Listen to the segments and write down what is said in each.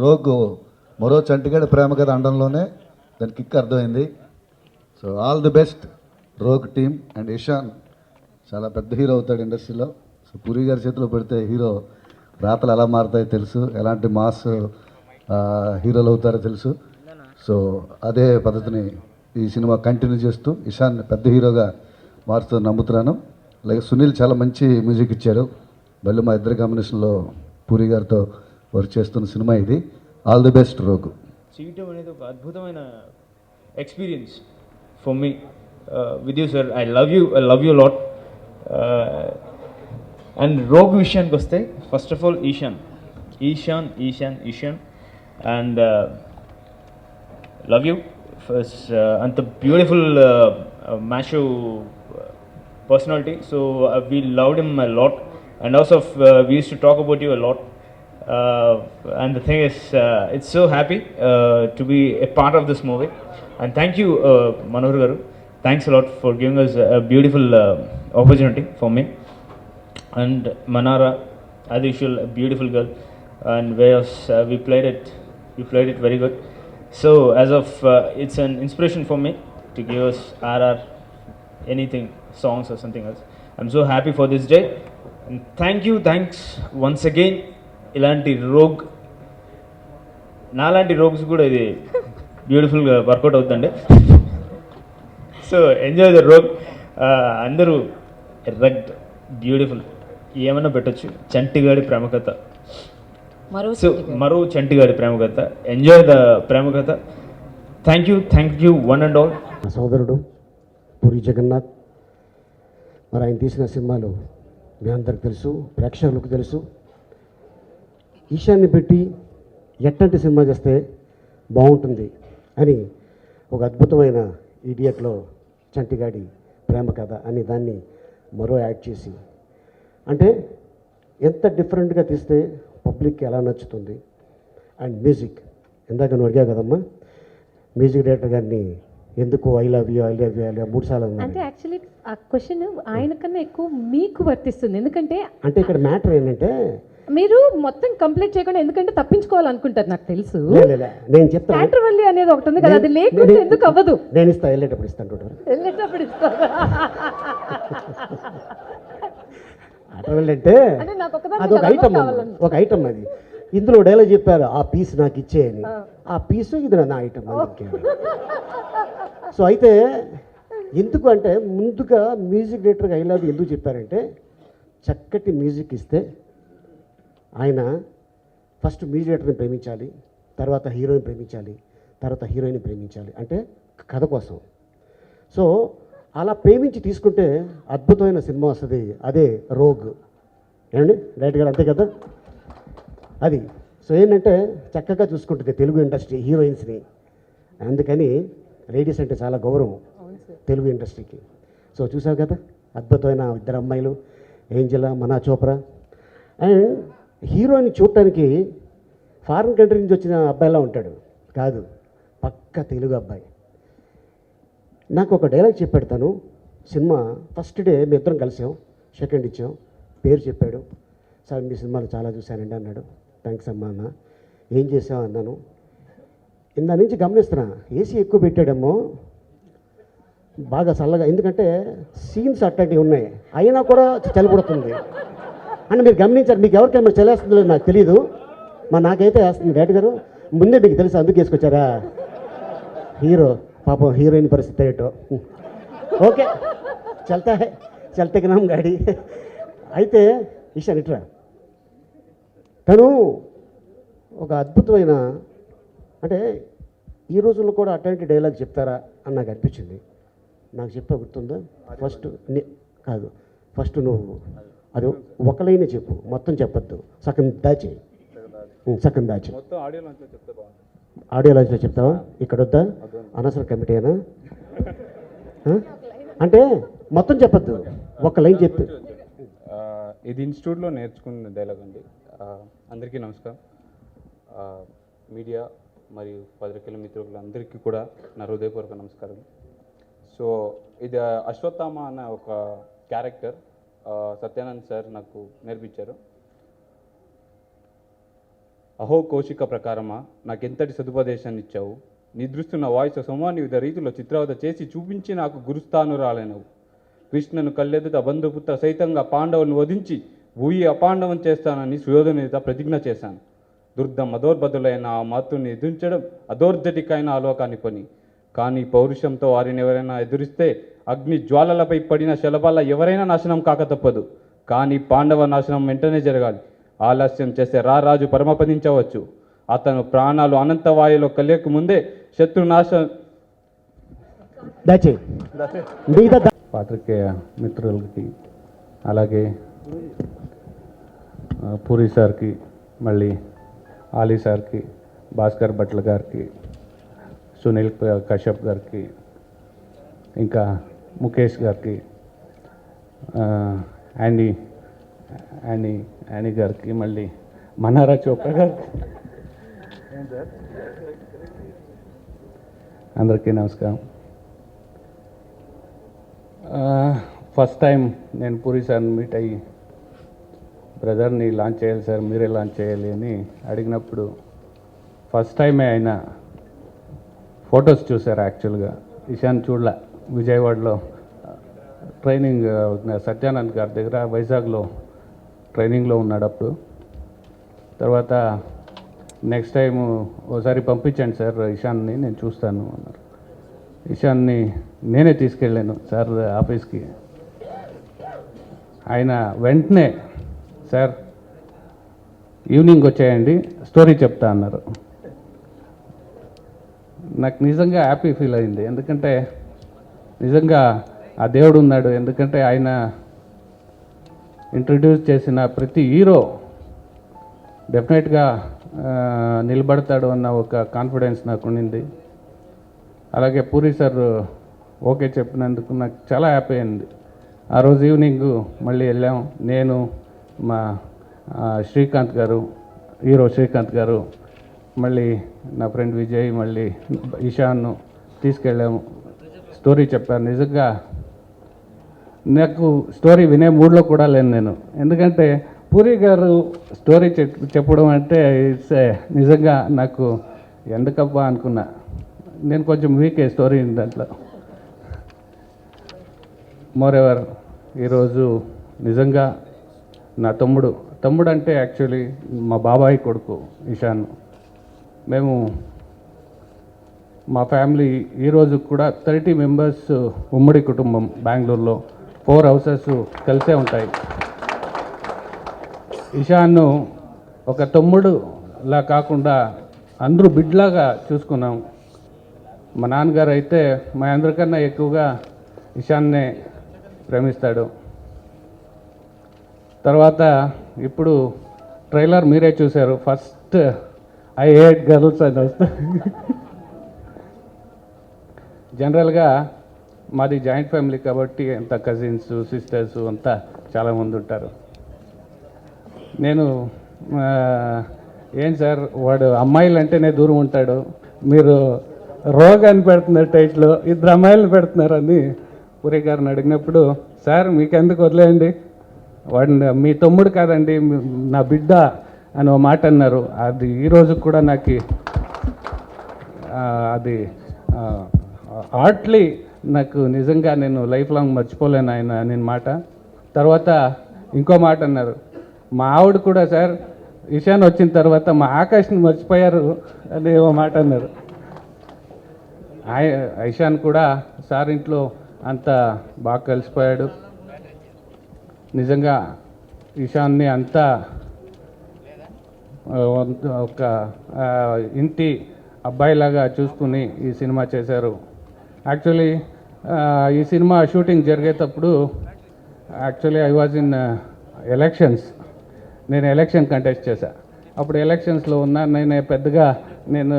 Rogue మరో చంటిగాడి ప్రేమ కథ అనడంలోనే దాని కిక్ అర్థమైంది. So all the best rogue team and Ishan చాలా పెద్ద హీరో అవుతాడు ఇండస్ట్రీలో. సో పూరి గారి చేతిలో పెడితే హీరో రాతలు ఎలా మారుతాయో తెలుసు, ఎలాంటి మాస్ హీరోలు అవుతారో తెలుసు. సో అదే పద్ధతిని ఈ సినిమా కంటిన్యూ చేస్తూ ఇషాన్ పెద్ద హీరోగా మారుతూ నమ్ముతున్నాను. అలాగే సునీల్ చాలా మంచి మ్యూజిక్ ఇచ్చారు. మళ్ళీ మా ఇద్దరి కాంబినేషన్లో పూరి గారితో వర్క్ చేస్తున్న సినిమా ఇది. All the best Rogue. చేయటం అనేది ఒక అద్భుతమైన experience for me with you sir. I love you lot. And Rogue విషయానికి వస్తే first of all Ishan and love you first. అంత బ్యూటిఫుల్ మ్యాషో personality, so we loved him a lot, and also we used to talk about you a lot, and the thing is it's so happy to be a part of this movie, and thank you Manohar garu, thanks a lot for giving us a beautiful opportunity for me. And Manara, as usual, a beautiful girl, and whereas we played it very good. So as of it's an inspiration for me to give us RR anything, songs or something else. I'm so happy for this day, and thanks once again. ఇలాంటి rogue నాలాంటి rogues కూడా ఇది బ్యూటిఫుల్గా work out అవుతుందండి. So enjoy the rogue. అందరూ rugged beautiful ఏమన్నా పెట్టచ్చు. చంటిగాడి ప్రేమ కథ, సో మరో చంటిగాడి ప్రేమ కథ. ఎంజాయ్ ద ప్రేమ కథ. Thank you one and all. సోదరుడు పూరి జగన్నాథ్, మరి ఆయన తీసిన సినిమాలు మీ అందరికి తెలుసు, ప్రేక్షకులకు తెలుసు. ఈశాన్ని పెట్టి ఎట్టంటి సినిమా చేస్తే బాగుంటుంది అని ఒక అద్భుతమైన ఈడియట్లో చంటిగాడి ప్రేమ కథ అని దాన్ని మరో యాడ్ చేసి, అంటే ఎంత డిఫరెంట్గా తీస్తే పబ్లిక్కి ఎలా నచ్చుతుంది. అండ్ మ్యూజిక్, ఇందాక నువ్వు అడిగా కదమ్మా, మ్యూజిక్ డైరెక్టర్ గారిని ఎందుకు ఐ లవ్ యూ 3 సార్లు అంటే యాక్చువల్లీ ఆ క్వశ్చన్ ఆయన కన్నా ఎక్కువ మీకు వర్తిస్తుంది. ఎందుకంటే అంటే ఇక్కడ మ్యాటర్ ఏంటంటే మీరు మొత్తం కంప్లీట్ చేయకుండా ఎందుకంటే తప్పించుకోవాలనుకుంటారు, నాకు తెలుసు. నేను చెప్తాను, క్యాటర్వల్లి అనేది ఒకటి ఉంది కదా, అది లేకపోతే ఎందుకు అవ్వదు. నేను ఇస్తా, వెళ్ళేటప్పుడు ఇస్తాను. వెళ్ళేటప్పుడు ఇస్తారా? అంటే అదొక ఐటమ్, ఒక ఐటమ్ అది. ఇందులో డైలాగ్ చెప్పారు, ఆ పీస్ నాకు ఇచ్చేయని. ఆ పీసు ఇది నా ఐటమ్. సో అయితే ఎందుకు అంటే ముందుగా మ్యూజిక్ డైరెక్టర్గా ఐ లవ్ ఎందుకు చెప్పారంటే, చక్కటి మ్యూజిక్ ఇస్తే ఆయన ఫస్ట్ మ్యూజిక్ డైరెక్టర్ని ప్రేమించాలి, తర్వాత హీరోయిన్ ప్రేమించాలి, తర్వాత హీరోయిన్ ప్రేమించాలి, అంటే కథ కోసం. సో అలా ప్రేమించి తీసుకుంటే అద్భుతమైన సినిమా వస్తుంది. అదే రోగ్. ఏమండి డైరెక్టర్ గారు, అంతే కదా అది. సో ఏంటంటే చక్కగా చూసుకుంటుంది తెలుగు ఇండస్ట్రీ హీరోయిన్స్ని. అందుకని లేడీస్ అంటే చాలా గౌరవం తెలుగు ఇండస్ట్రీకి. సో చూసావు కదా, అద్భుతమైన 2 అమ్మాయిలు, ఏంజెలా, మనా చోప్రా. అండ్ హీరోయిన్ చూడటానికి ఫారిన్ కంట్రీ నుంచి వచ్చిన అబ్బాయిలా ఉంటాడు కాదు, పక్క తెలుగు అబ్బాయి. నాకు ఒక డైలాగ్ చెప్పాడు తను. సినిమా ఫస్ట్ డే మీ ఇద్దరం కలిసాం, సెకండ్ ఇచ్చాం, పేరు చెప్పాడు. సార్ మీ సినిమాలు చాలా చూశానండి అన్నాడు. థ్యాంక్స్ అమ్మా అన్న. ఏం చేసావు అన్నాను. ఇందా నుంచి గమనిస్తున్నా, ఏసీ ఎక్కువ పెట్టాడేమో, బాగా చల్లగా, ఎందుకంటే సీన్స్ అట్లాంటివి ఉన్నాయి, అయినా కూడా చలి పుడుతుంది అని మీరు గమనించారు. మీకు ఎవరికైనా చలేస్తుందో నాకు తెలియదు, నాకైతే వేస్తుంది. డైరెక్టర్ గారు ముందే మీకు తెలుసు, అందుకు వేసుకొచ్చారా. హీరో పాపం, హీరోయిన్ పరిస్థితి ఏంటో. ఓకే చల్తే జ్ఞానం గాడి. అయితే ఈశాన్ ఇట్రా, తను ఒక అద్భుతమైన, అంటే ఈ రోజుల్లో కూడా అట్లాంటి డైలాగ్ చెప్తారా అని నాకు అనిపించింది. నాకు చెప్పా గుర్తుందా? ఫస్ట్ నువ్వు అది ఒక లైనే చెప్పు, మొత్తం చెప్పొద్దు, సగం దాచి ఆడియో లాంచ్లో చెప్తావా? ఇక్కడ వద్దా? అనవసర కమిటీనా? అంటే మొత్తం చెప్పొద్దు, ఒక లైన్ చెప్పు. ఇది ఇన్స్టిట్యూట్లో నేర్చుకున్న డైలాగ్ అండి. అందరికీ నమస్కారం. మీడియా మరియు పత్రికల మిత్రులందరికీ కూడా నా హృదయపూర్వక నమస్కారం. సో ఇది అశ్వత్థామ అన్న ఒక క్యారెక్టర్ సత్యానంద్ సార్ నాకు నేర్పించారు. అహో కౌశిక ప్రకారమా నాకెంతటి సదుపదేశాన్ని ఇచ్చావు. నిద్రిస్తున్న వాయిస్ సోమాన్ని వివిధ రీతిలో చిత్రవద చేసి చూపించి నాకు గురుస్థానురాలైనవు. కృష్ణను కళ్ళెదుట బంధుపుత్ర సైతంగా పాండవులను వధించి భూయి అపాండవం చేస్తానని సుయోధనునిత ప్రతిజ్ఞ చేశాను. దుర్దం అదోర్బదులైన ఆ మాతృని ఎదిరించడం అదోర్ధటికైన ఆలోకాన్ని పని. కానీ పౌరుషంతో వారిని ఎవరైనా ఎదురిస్తే అగ్ని జ్వాలలపై పడిన శలభాల ఎవరైనా నాశనం కాక తప్పదు. కానీ పాండవ నాశనం వెంటనే జరగాలి. ఆలస్యం చేస్తే రారాజు పరమపదించవచ్చు. అతను ప్రాణాలు అనంతవాయులో కలియక ముందే శత్రునాశ దయచే మిగతా పాత్రికేయ మిత్రులకి, అలాగే పూరి సార్కి, మళ్ళీ ఆలీ సార్కి, భాస్కర్ భట్ల గారికి, సునీల్ కశ్యప్ గారికి, ఇంకా ముఖేష్ గారికి, యానీ గారికి, మళ్ళీ మనారా చోప్రా గారికి, అందరికీ నమస్కారం. ఫస్ట్ టైం నేను పూరి సార్ని మీట్ అయ్యి బ్రదర్ని లాంచ్ చేయాలి సార్, మీరే లాంచ్ చేయాలి అని అడిగినప్పుడు ఫస్ట్ టైమే ఆయన ఫొటోస్ చూశారు. యాక్చువల్గా ఇషాన్ చూడలే. విజయవాడలో ట్రైనింగ్ సత్యానంద్ గారి దగ్గర వైజాగ్లో ట్రైనింగ్లో ఉన్నాడు అప్పుడు. తర్వాత నెక్స్ట్ టైం ఓసారి పంపించండి సార్ ఇషాన్ని, నేను చూస్తాను అన్నారు. ఇషాన్ని నేనే తీసుకెళ్ళాను సార్ ఆఫీస్కి. ఆయన వెంటనే సార్ ఈవినింగ్ వచ్చేయండి స్టోరీ చెప్తా అన్నారు. నాకు నిజంగా హ్యాపీ ఫీల్ అయింది. ఎందుకంటే నిజంగా ఆ దేవుడు ఉన్నాడు. ఎందుకంటే ఆయన ఇంట్రడ్యూస్ చేసిన ప్రతి హీరో డెఫినెట్గా నిలబడతాడు అన్న ఒక కాన్ఫిడెన్స్ నాకు ఉండింది. అలాగే పూరి సార్ ఓకే చెప్పినందుకు నాకు చాలా హ్యాపీ అయింది. ఆ రోజు ఈవినింగ్ మళ్ళీ వెళ్ళాం. నేను, మా శ్రీకాంత్ గారు, హీరో శ్రీకాంత్ గారు, మళ్ళీ నా ఫ్రెండ్ విజయ్, మళ్ళీ ఇషాన్ను తీసుకెళ్ళాము. స్టోరీ చెప్పాను. నిజంగా నాకు స్టోరీ వినే మూడ్లో కూడా లేను నేను. ఎందుకంటే పూరి గారు స్టోరీ చెప్పడం అంటే ఇట్స్ నిజంగా నాకు ఎందుకబ్బా అనుకున్నా. నేను కొంచెం వీకే స్టోరీ దాంట్లో. మోరెవర్ ఈరోజు నిజంగా నా తమ్ముడు అంటే యాక్చువల్లీ మా బాబాయ్ కొడుకు ఇషాన్. మేము మా ఫ్యామిలీ ఈరోజు కూడా 30 మెంబర్స్ ఉమ్మడి కుటుంబం. బెంగళూరులో 4 హౌసెస్ కలిసే ఉంటాయి. ఇషాన్ను ఒక తమ్ముడులా కాకుండా అందరూ బిడ్లాగా చూసుకున్నాం. మా నాన్నగారు అయితే మా అందరికన్నా ఎక్కువగా ఇషాన్నే ప్రేమిస్తాడు. తర్వాత ఇప్పుడు ట్రైలర్ మీరే చూశారు. ఫస్ట్ ఐ హేట్ గర్ల్స్ అని వస్తుంది. జనరల్గా మాది జాయింట్ ఫ్యామిలీ కాబట్టి అంత కజిన్స్, సిస్టర్స్ అంతా చాలామంది ఉంటారు. నేను ఏం సార్ వాడు అమ్మాయిలు అంటేనే దూరం ఉంటాడు, మీరు రోగాన్ని పెడుతున్నారు టైట్లో, 2 అమ్మాయిలను పెడుతున్నారని పూరి గారిని అడిగినప్పుడు, సార్ మీకెందుకు వదిలేయండి, వాడిని మీ తమ్ముడు కాదండి నా బిడ్డ అని ఒక మాట అన్నారు. అది ఈరోజు కూడా నాకు అది ఆర్ట్లీ నాకు నిజంగా నేను లైఫ్ లాంగ్ మర్చిపోలేను ఆయన నేను మాట. తర్వాత ఇంకో మాట అన్నారు, మా ఆవిడ కూడా సార్ ఇషాన్ వచ్చిన తర్వాత మా ఆకాష్ని మర్చిపోయారు అని ఓ మాట అన్నారు. ఇషాన్ కూడా సార్ ఇంట్లో అంత బాగా కలిసిపోయాడు. నిజంగా ఇషాన్ని అంతా ఒక ఇంటి అబ్బాయిలాగా చూసుకుని ఈ సినిమా చేశారు. యాక్చువల్లీ ఈ సినిమా షూటింగ్ జరిగేటప్పుడు actually I was in elections. నేను ఎలక్షన్ కంటెస్ట్ చేశా. అప్పుడు ఎలక్షన్స్లో ఉన్నా. నేను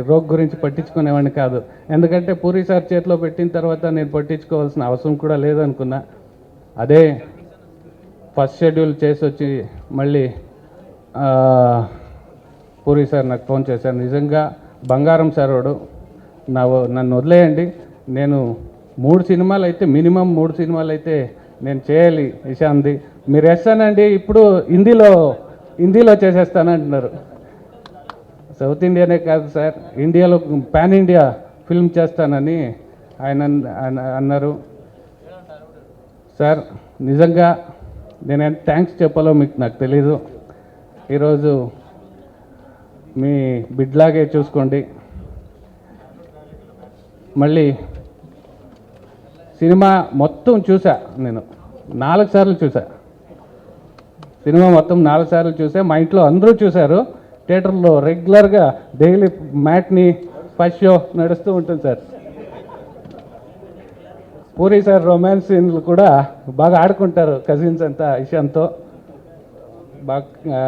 రోగ్ గురించి పట్టించుకునేవాడిని కాదు. ఎందుకంటే పూరి సార్ చేతిలో పెట్టిన తర్వాత నేను పట్టించుకోవాల్సిన అవసరం కూడా లేదనుకున్నా. అదే ఫస్ట్ షెడ్యూల్ చేసి వచ్చి మళ్ళీ పూరి సార్ నాకు ఫోన్ చేశారు. నిజంగా బంగారం సార్ వాడు, నన్ను వదిలేయండి, నేను 3 సినిమాలు అయితే మినిమం 3 సినిమాలు అయితే నేను చేయాలి ఇషాన్ది, మీరు వేస్తానండి. ఇప్పుడు హిందీలో హిందీలో చేసేస్తానంటున్నారు. సౌత్ ఇండియానే కాదు సార్, ఇండియాలో పాన్ ఇండియా ఫిల్మ్ చేస్తానని ఆయన అన్నారు. సార్ నిజంగా నేను ఎంత థ్యాంక్స్ చెప్పాలో మీకు నాకు తెలీదు. ఈరోజు మీ బిడ్లాగే చూసుకోండి. మళ్ళీ సినిమా మొత్తం చూసా, నేను 4 సార్లు చూసా. సినిమా మొత్తం 4 సార్లు చూసా. మా ఇంట్లో అందరూ చూశారు. థియేటర్లో రెగ్యులర్గా డైలీ మ్యాట్ని ఫస్ట్ షో నడుస్తూ ఉంటుంది సార్. పూరి సార్ రొమాన్స్ సీన్లు కూడా బాగా ఆడుకుంటారు కజిన్స్ అంతా ఇషాన్తో. బాగా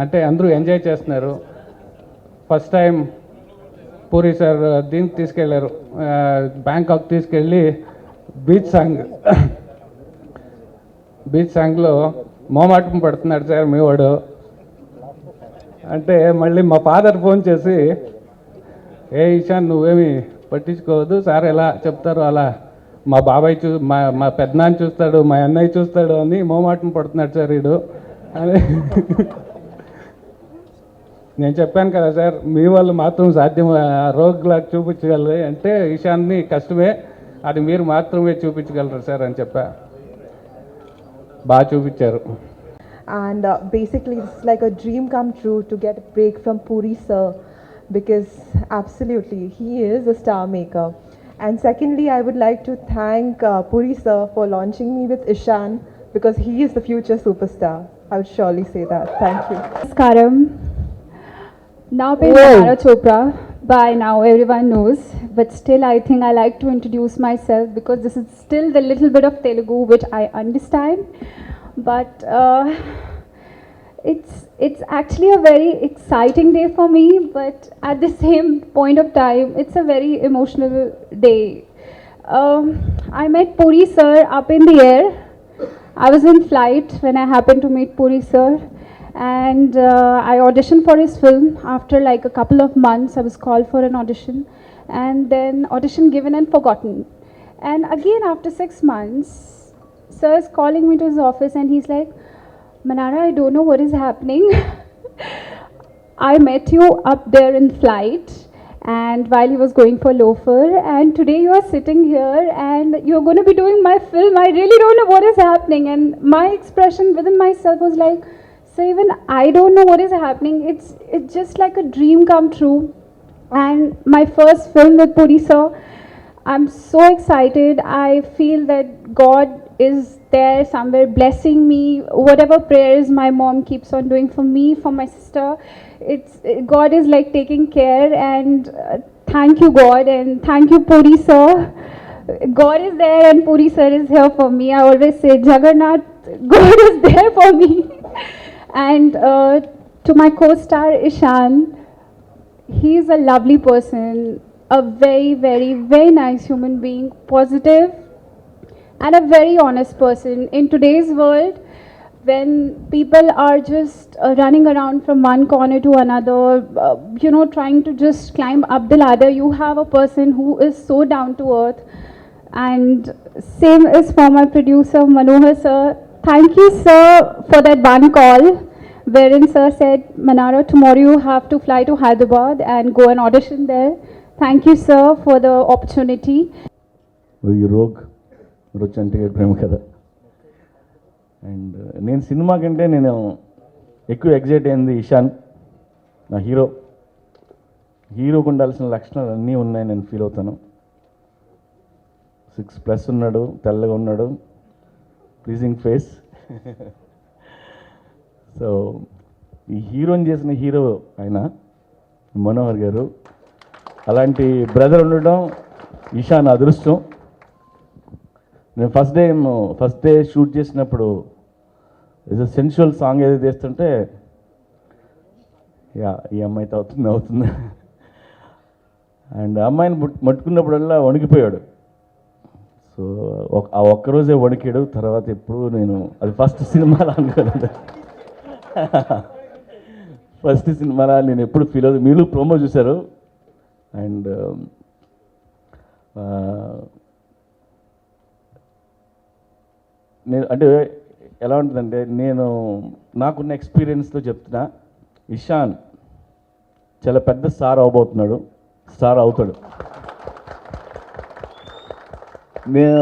అంటే అందరూ ఎంజాయ్ చేస్తున్నారు. ఫస్ట్ టైం పూరి సార్ దీనికి తీసుకెళ్ళారు, బ్యాంకాక్ తీసుకెళ్ళి బీచ్ సాంగ్లో మోమాటం పడుతున్నాడు సార్ మీ వాడు అంటే, మళ్ళీ మా ఫాదర్ ఫోన్ చేసి, ఏ ఇషాన్ నువ్వేమి పట్టించుకోవద్దు, సార్ ఎలా చెప్తారో అలా మా బాబాయ్ మా పెద్దనాన్న చూస్తాడు, మా అన్నయ్య చూస్తాడు అని మోమాటం పడుతున్నాడు సార్ వీడు అని నేను చెప్పాను కదా సార్, మీ వాళ్ళు మాత్రం సాధ్యం రోగ్లాగా చూపించగలరు అంటే ఇషాన్ని కష్టమే, అది మీరు మాత్రమే చూపించగలరు సార్ అని చెప్పా. బాగా చూపించారు. And basically it's like a dream come true to get a break from Puri sir, because absolutely he is a star maker. And secondly, I would like to thank Puri sir for launching me with Ishan, because he is the future superstar. I would surely say that. Thank you. Namaskaram. Now being Manara Chopra, by now everyone knows, but still I think I like to introduce myself because this is still the little bit of Telugu which I understand. But it's actually a very exciting day for me, but at the same point of time it's a very emotional day. I met Puri sir up in the air. I was in flight when I happened to meet Puri sir, and I auditioned for his film. After like a couple of months I was called for an audition, and then audition given and forgotten. And again after 6 months, sir is calling me to his office and he's like, Manara, I don't know what is happening. I met you up there in flight and while he was going for loafer, and today you are sitting here and you're going to be doing my film. I really don't know what is happening. And my expression within myself was like, so even I don't know what is happening. It's just like a dream come true. And my first film with Puri sir, I'm so excited. I feel that God is there somewhere blessing me. Whatever prayers my mom keeps on doing for me, for my sister, God is like taking care. And thank you God, and thank you Puri sir. God is there and Puri sir is here for me. I always say Jagannath, God is there for me. And to my co-star Ishan, he is a lovely person, a very, very, very nice human being, positive, and a very honest person. In today's world, when people are just running around from one corner to another, trying to just climb up the ladder, you have a person who is so down to earth. And same is for my producer Manohar sir. Thank you sir for that one call wherein sir said, Manara, tomorrow you have to fly to Hyderabad and go and audition there. Thank you sir for the opportunity. ఈ rogue చంటిగడ్ ప్రేమ కథ. And నేను cinema కంటే నేను ఎక్కువ excite అయింది ఇషాన్, నా హీరోకు ఉండాల్సిన లక్షణాలు అన్నీ ఉన్నాయి నేను ఫీల్ అవుతాను. 6+ ఉన్నాడు, తెల్లగా ఉన్నాడు, ప్లీజింగ్ ఫేస్. సో ఈ హీరోని చేసిన హీరో ఆయన మనోహర్ గారు. అలాంటి బ్రదర్ ఉండడం ఇషాన్ అదృష్టం. నేను ఫస్ట్ డే షూట్ చేసినప్పుడు ఏదో సెన్షువల్ సాంగ్ ఏదో చేస్తుంటే ఈ అమ్మాయితో అవుతుంది అండ్ అమ్మాయిని మట్టుకున్నప్పుడల్లా వణికిపోయాడు. సో ఆ ఒక్కరోజే వణికాడు. తర్వాత ఎప్పుడు నేను అది ఫస్ట్ సినిమాలో అనుకోలేదు. ఫస్ట్ సినిమాలో నేను ఎప్పుడు ఫీల్ అవుతుంది. మీరు ప్రోమో చూశారు. అండ్ నేను అంటే ఎలా ఉంటుందంటే, నేను నాకున్న ఎక్స్పీరియన్స్తో చెప్తున్నా, ఇషాన్ చాలా పెద్ద స్టార్ అవబోతున్నాడు, స్టార్ అవుతాడు. నేను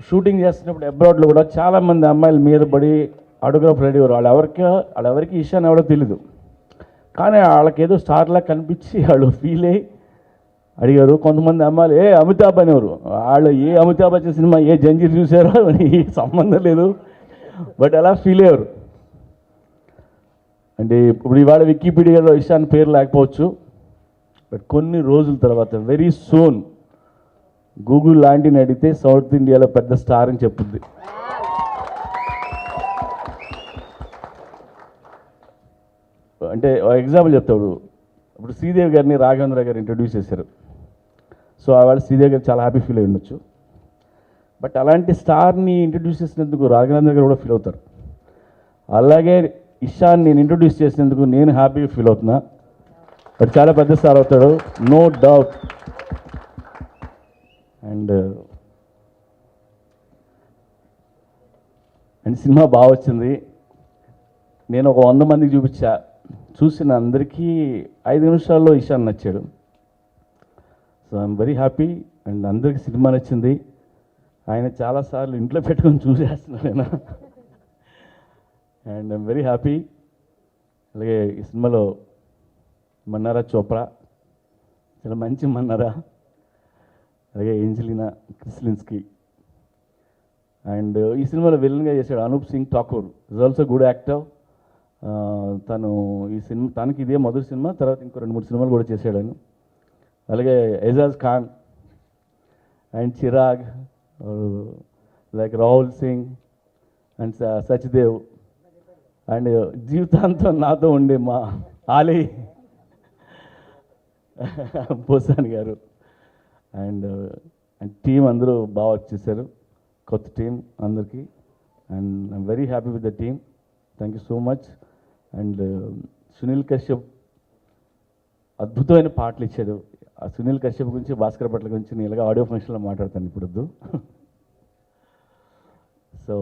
షూటింగ్ చేస్తున్నప్పుడు అబ్రాడ్లో కూడా చాలామంది అమ్మాయిల మీద పడి ఆటోగ్రాఫ్ రెడీ అయ్యారు. వాళ్ళెవరికి ఇషాన్ ఎవడో తెలీదు, కానీ వాళ్ళకి ఏదో స్టార్లా కనిపించి వాళ్ళు ఫీల్ అయ్యి అడిగారు. కొంతమంది అమ్మాయిలు అమితాబ్ అనేవారు. వాళ్ళు ఏ అమితాబ్ బచ్చన్ సినిమా, ఏ జంజీర్ చూసారో ఏ సంబంధం లేదు, బట్ అలా ఫీల్ అయ్యారు. అంటే ఇప్పుడు ఇవాళ వికీపీడియాలో ఇషాన్ పేరు లేకపోవచ్చు, బట్ కొన్ని రోజుల తర్వాత వెరీ సూన్ గూగుల్ లాంటిని అడిగితే సౌత్ ఇండియాలో పెద్ద స్టార్ అని చెప్పుద్ది. అంటే ఎగ్జాంపుల్ చెప్తాడు, ఇప్పుడు శ్రీదేవి గారిని రాఘవేంద్ర గారు ఇంట్రడ్యూస్ చేశారు. సో వాళ్ళు శ్రీదేవి గారు చాలా హ్యాపీ ఫీల్ అయి ఉండొచ్చు, బట్ అలాంటి స్టార్ని ఇంట్రడ్యూస్ చేసినందుకు రాఘవేంద్ర గారు కూడా ఫీల్ అవుతారు. అలాగే ఇషాన్ నేను ఇంట్రడ్యూస్ చేసినందుకు నేను హ్యాపీగా ఫీల్ అవుతున్నా, బట్ చాలా పెద్ద స్టార్ అవుతాడు, నో డౌట్. అండ్ సినిమా బాగా వచ్చింది. నేను ఒక 100 మందికి చూసిన అందరికీ 5 నిమిషాల్లో ఇషాన్ నచ్చాడు. So I'm very happy. And అందరికీ సినిమా నచ్చింది. ఆయన చాలాసార్లు ఇంట్లో పెట్టుకొని చూసేస్తున్నాడు ఆయన. And I'm very happy. అలాగే ఈ సినిమాలో మన్నారా చోప్రా చాలా మంచి మన్నారా, అలాగే ఏంజలినా క్రిస్లిన్స్కీ. అండ్ ఈ సినిమాలో విలన్గా చేశాడు Anoop Singh Thakur, is also good actor. తను ఈ సినిమా, తనకి ఇదే మొదటి సినిమా, తర్వాత ఇంకో 2-3 సినిమాలు కూడా చేశాడని. అలాగే Ejaz Khan and Chirag, like Rahul Singh and Sachdev, and జీవితాంతం నాతో ఉండే మా ఆలీ పోసాని గారు. అండ్ టీం అందరూ బాగా వచ్చేసారు, కొత్త టీం అందరికీ. And I'm very happy with the team. Thank you so much. And Sunil Kashyap అద్భుతమైన పాటలు ఇచ్చాడు. ఆ సునీల్ కశ్యప్ గురించి, భాస్కర్ భట్ల గురించి నేను ఇలాగా ఆడియో ఫంక్షన్లో మాట్లాడతాను ఇప్పుడు. సో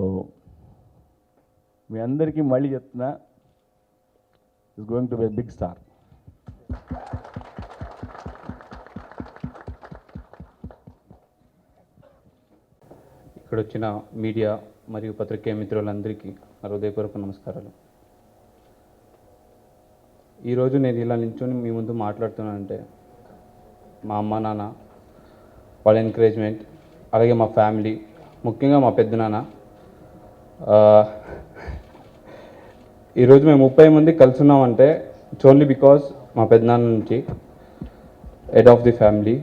మీ అందరికీ మళ్ళీ చెప్తున్నా, is going to be big star. ఇక్కడ వచ్చిన మీడియా మరియు పత్రికేయ మిత్రులందరికీ నా హృదయపూర్వక నమస్కారాలు. ఈరోజు నేను ఇలా నిల్చొని మీ ముందు మాట్లాడుతున్నానంటే మా అమ్మ నాన్న వాళ్ళ ఎంకరేజ్మెంట్, అలాగే మా ఫ్యామిలీ, ముఖ్యంగా మా పెద్దనాన్న. ఈరోజు మేము 30 మంది కలిసి ఉన్నామంటే ఇట్స్ ఓన్లీ బికాజ్ మా పెద్దనాన్న నుంచి, హెడ్ ఆఫ్ ది ఫ్యామిలీ.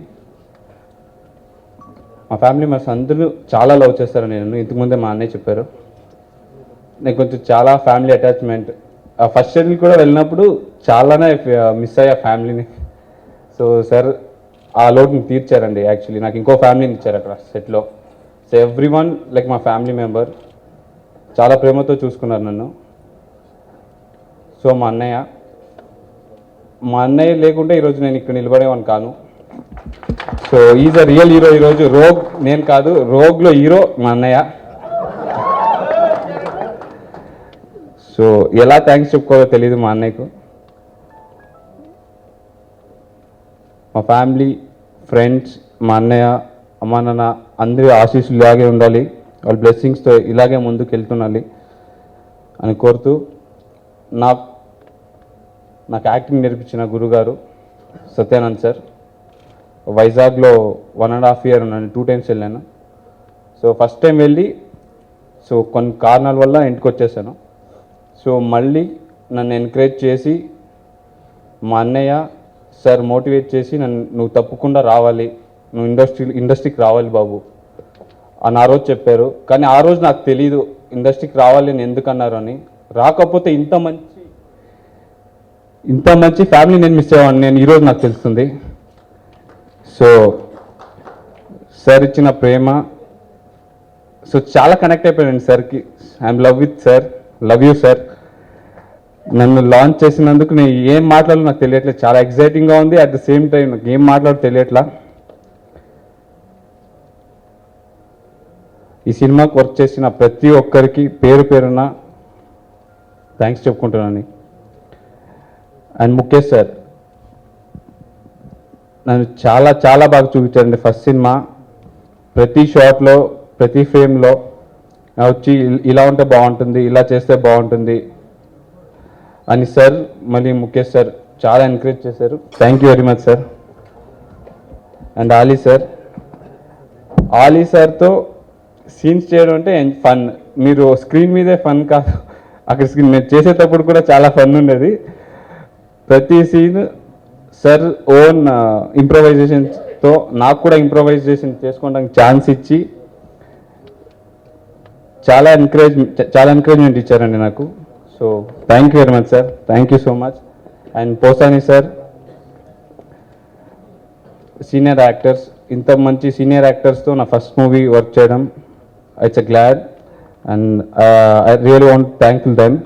మా ఫ్యామిలీ మెంబర్స్ అందరూ చాలా లవ్ చేస్తారు. నేను ఇంతకుముందే మా అన్నయ్య చెప్పారు, నేను కొంచెం చాలా ఫ్యామిలీ అటాచ్మెంట్. ఫస్ట్ షెడ్యూల్ కూడా వెళ్ళినప్పుడు చాలానే మిస్ అయ్యా ఫ్యామిలీని. సో సార్ ఆ లోటుని తీర్చారండి. యాక్చువల్లీ నాకు ఇంకో ఫ్యామిలీని ఇచ్చారు అక్కడ సెట్లో. సో ఎవ్రీ వన్ లైక్ మా ఫ్యామిలీ మెంబర్, చాలా ప్రేమతో చూసుకున్నారు నన్ను. సో మా అన్నయ్య లేకుంటే ఈరోజు నేను ఇక్కడ నిలబడేవాడిని కాను. So is a real hero. ఈరోజు రోగ్ నేను కాదు, రోగ్లో హీరో మా అన్నయ్య. సో ఎలా థ్యాంక్స్ చెప్పుకోవాలో తెలియదు మా అన్నయ్యకు. మా ఫ్యామిలీ, ఫ్రెండ్స్, మా అన్నయ్య, అమ్మా నాన్న అందరి ఆశీస్సులు ఇలాగే ఉండాలి, వాళ్ళ బ్లెస్సింగ్స్తో ఇలాగే ముందుకు వెళ్తుండాలి అని కోరుతూ, నాకు యాక్టింగ్ నేర్పించిన గురుగారు సత్యానంద్ సార్. వైజాగ్లో 1.5 year ఉన్నాను, 2 times వెళ్ళాను. సో ఫస్ట్ టైం వెళ్ళి సో కొన్ని కారణాల వల్ల ఇంటికి వచ్చేసాను. సో మళ్ళీ నన్ను ఎంకరేజ్ చేసి మా అన్నయ్య సార్ మోటివేట్ చేసి నువ్వు తప్పకుండా రావాలి, నువ్వు ఇండస్ట్రీకి రావాలి బాబు అని ఆ రోజు చెప్పారు. కానీ ఆ రోజు నాకు తెలీదు ఇండస్ట్రీకి రావాలి అని ఎందుకన్నారు అని. రాకపోతే ఇంత మంచి ఫ్యామిలీ నేను మిస్ అయ్యాను నేను ఈరోజు నాకు తెలుస్తుంది. సో సార్ ఇచ్చిన ప్రేమ, సో చాలా కనెక్ట్ అయిపోయాను సార్కి. I'm love with sir, love you sir. నన్ను లాంచ్ చేసినందుకు నేను ఏం మాట్లాడాలో నాకు తెలియట్లేదు, చాలా ఎక్సైటింగ్గా ఉంది. అట్ ద సేమ్ టైం నాకు ఏం మాట్లాడో తెలియట్లా. ఈ సినిమాకి వర్క్ చేసిన ప్రతి ఒక్కరికి పేరు పేరున థ్యాంక్స్ చెప్పుకుంటున్నాను. అండ్ ముఖేష్ సార్ నన్ను చాలా చాలా బాగా చూపించారండి. ఫస్ట్ సినిమా ప్రతి షాట్లో ప్రతి ఫ్రేమ్లో వచ్చి ఇలా ఉంటే బాగుంటుంది, ఇలా చేస్తే బాగుంటుంది అని సార్ మళ్ళీ ముఖేష్ సార్ చాలా ఎంకరేజ్ చేశారు. Thank you very much sir. And Ali సార్తో సీన్స్ చేయడం అంటే ఫన్. మీరు స్క్రీన్ మీదే ఫన్ కాదు, అక్కడ స్క్రీన్ మీరు చేసేటప్పుడు కూడా చాలా ఫన్ ఉండేది. ప్రతి సీన్ సార్ ఓన్ ఇంప్రొవైజేషన్తో నాకు కూడా ఇంప్రొవైజేషన్ చేసుకోవడానికి ఛాన్స్ ఇచ్చి చాలా ఎంకరేజ్మెంట్ ఇచ్చారండి నాకు. So thank you very much sir, thank you so much. And Posani sir, senior actors, ఇంత మంచి సీనియర్ యాక్టర్స్తో నా ఫస్ట్ మూవీ వర్క్ చేయడం, it's a glad and I really want thank them.